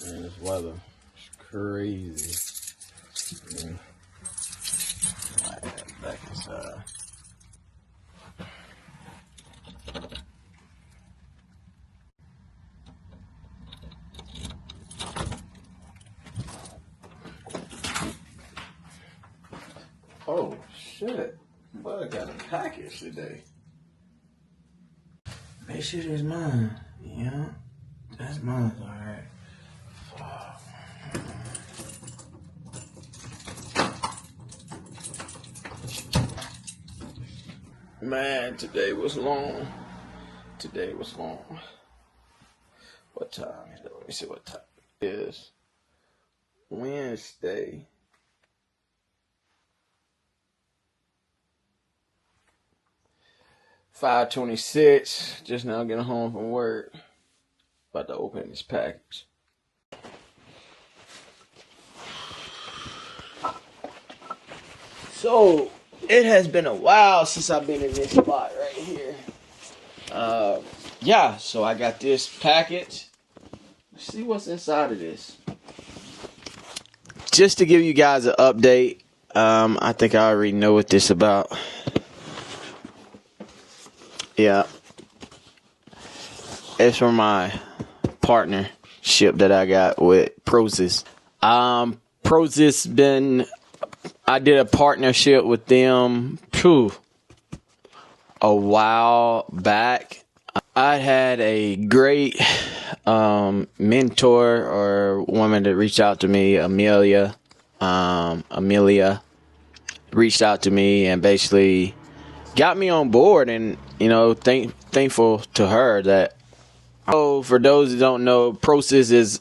Man, this weather is crazy. Yeah. Right, back inside. Oh shit! But I got a package today. Make sure that's mine. Yeah, that's mine. All right. Man, today was long. Today was long. What time is it? Let me see what time it is. Wednesday. $5:26. Just now getting home from work. About to open this package. So it has been a while since I've been in this spot right here. Yeah, so I got this package. Let's see what's inside of this. Just to give you guys an update, I think I already know what this is about. Yeah. It's from my partnership that I got with Prozis. Prozis I did a partnership with them a while back. I had a great mentor or woman that reached out to me, Amelia reached out to me and basically got me on board, and thankful to her that. Oh, for those who don't know, Prozis is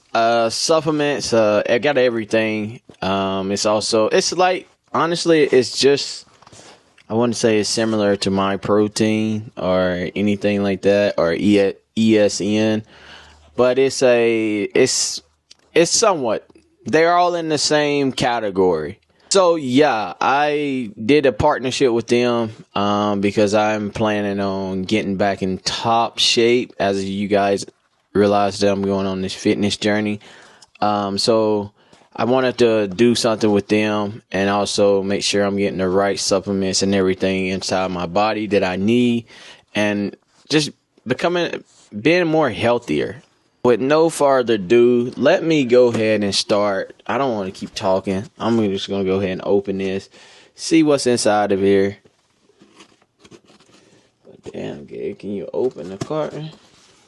supplements. It got everything. It's like, honestly, it's just, I wouldn't say it's similar to My Protein or anything like that, or ESN, but it's somewhat. They're all in the same category. So yeah, I did a partnership with them because I'm planning on getting back in top shape. As you guys realize that I'm going on this fitness journey. So I wanted to do something with them and also make sure I'm getting the right supplements and everything inside my body that I need, and just being more healthier. With no further ado, let me go ahead and start. I don't want to keep talking. I'm just going to go ahead and open this. See what's inside of here. But damn, Gabe, can you open the carton?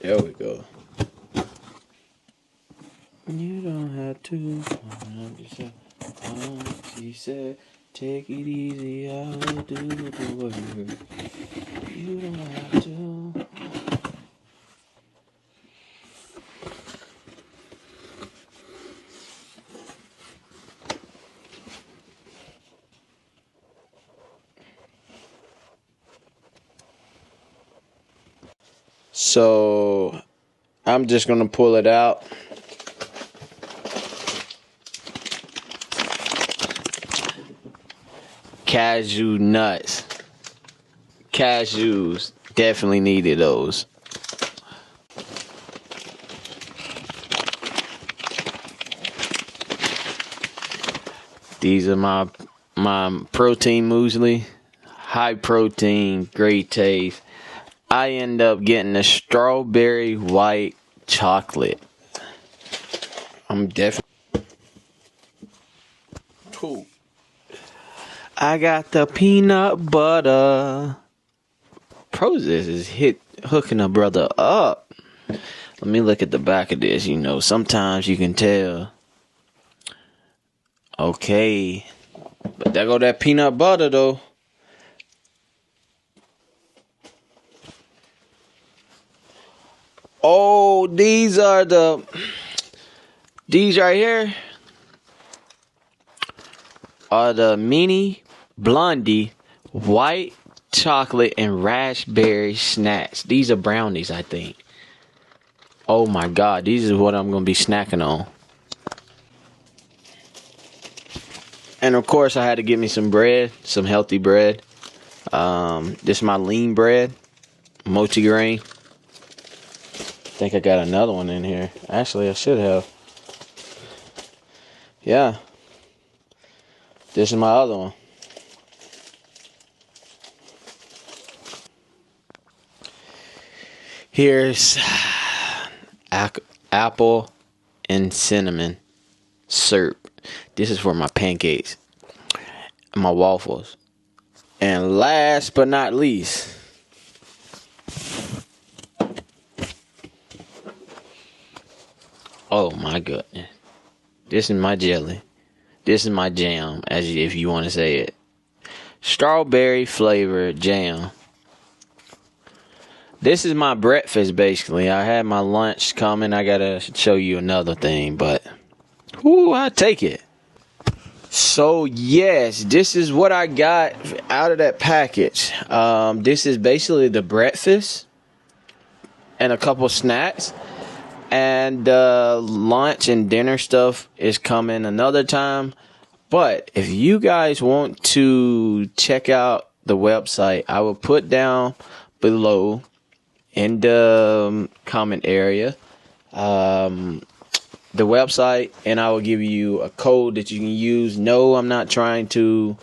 There we go. You don't have to. She said, take it easy, I'll do the work. You don't have to. So I'm just going to pull it out. Cashew nuts. Cashews. Definitely needed those. These are my protein muesli. High protein, great taste. I end up getting a strawberry white chocolate. I'm definitely cool. I got the peanut butter. Prozis is hooking a brother up. Let me look at the back of this. Sometimes you can tell. Okay, but there go that peanut butter though. Oh, these right here are the mini Blondie white chocolate and raspberry snacks. These are brownies, I think. Oh my God, these is what I'm going to be snacking on. And of course, I had to get me some bread, some healthy bread. This is my lean bread, multigrain. I think I got another one in here. Actually, I should have. yeah, this is my other one. Here's apple and cinnamon syrup. This is for my pancakes and my waffles. And last but not least, oh my goodness, this is my jelly. This is my jam, if you want to say it. Strawberry flavored jam. This is my breakfast, basically. I had my lunch coming. I gotta show you another thing, but I take it. So yes, this is what I got out of that package. This is basically the breakfast and a couple snacks, and lunch and dinner stuff is coming another time. But if you guys want to check out the website, I will put down below in the comment area the website, and I will give you a code that you can use. No, I'm not trying to,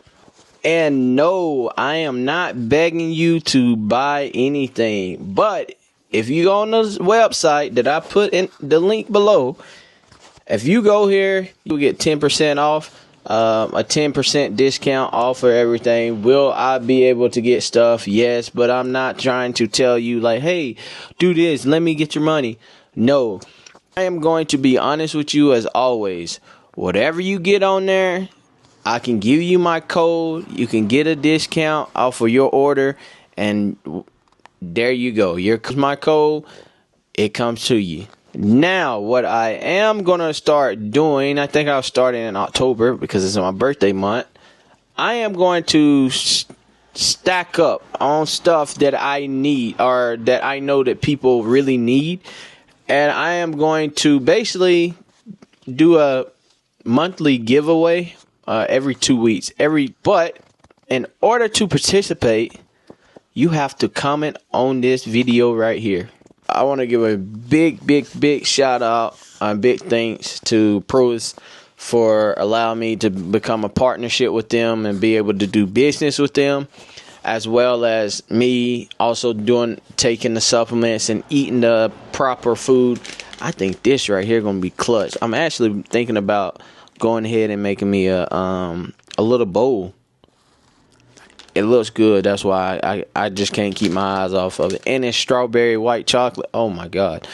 and no, I am not begging you to buy anything. But if you go on the website that I put in the link below, if you go here, you'll get 10% off. A 10% discount off for everything. Will I be able to get stuff? Yes, but I'm not trying to tell you like, hey, do this, let me get your money. No, I am going to be honest with you as always. Whatever you get on there, I can give you my code. You can get a discount off of your order, and there you go. Here's my code. It comes to you. Now, what I am going to start doing, I think I'll start in October because it's my birthday month. I am going to stack up on stuff that I need or that I know that people really need. And I am going to basically do a monthly giveaway every 2 weeks. But in order to participate, you have to comment on this video right here. I want to give a big shout out and big thanks to Prozis for allowing me to become a partnership with them and be able to do business with them, as well as me also taking the supplements and eating the proper food. I think this right here gonna be clutch. I'm actually thinking about going ahead and making me a little bowl. It looks good. That's why I just can't keep my eyes off of it. And it's strawberry white chocolate. Oh my God.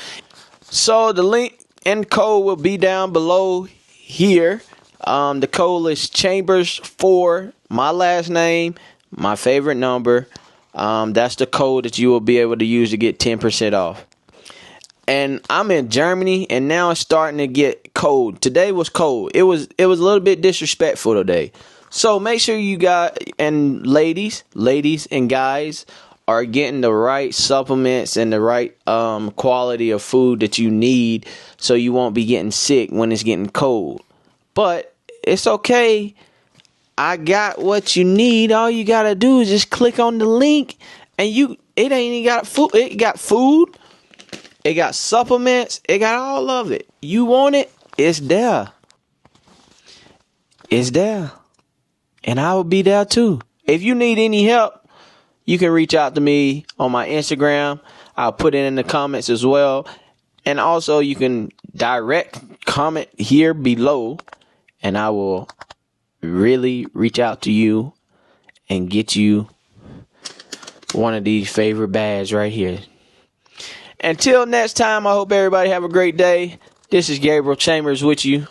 So the link and code will be down below here. The code is Chambers4, my last name, my favorite number. That's the code that you will be able to use to get 10% off. And I'm in Germany, and now it's starting to get cold. Today was cold. It was a little bit disrespectful today. So make sure you guys and ladies and guys are getting the right supplements and the right quality of food that you need, so you won't be getting sick when it's getting cold. But it's okay. I got what you need. All you gotta do is just click on the link, and it ain't even got food. It got food. It got supplements. It got all of it. You want it? It's there. It's there. And I will be there too. If you need any help, you can reach out to me on my Instagram. I'll put it in the comments as well. And also you can direct comment here below, and I will really reach out to you and get you one of these favorite bags right here. Until next time, I hope everybody have a great day. This is Gabriel Chambers with you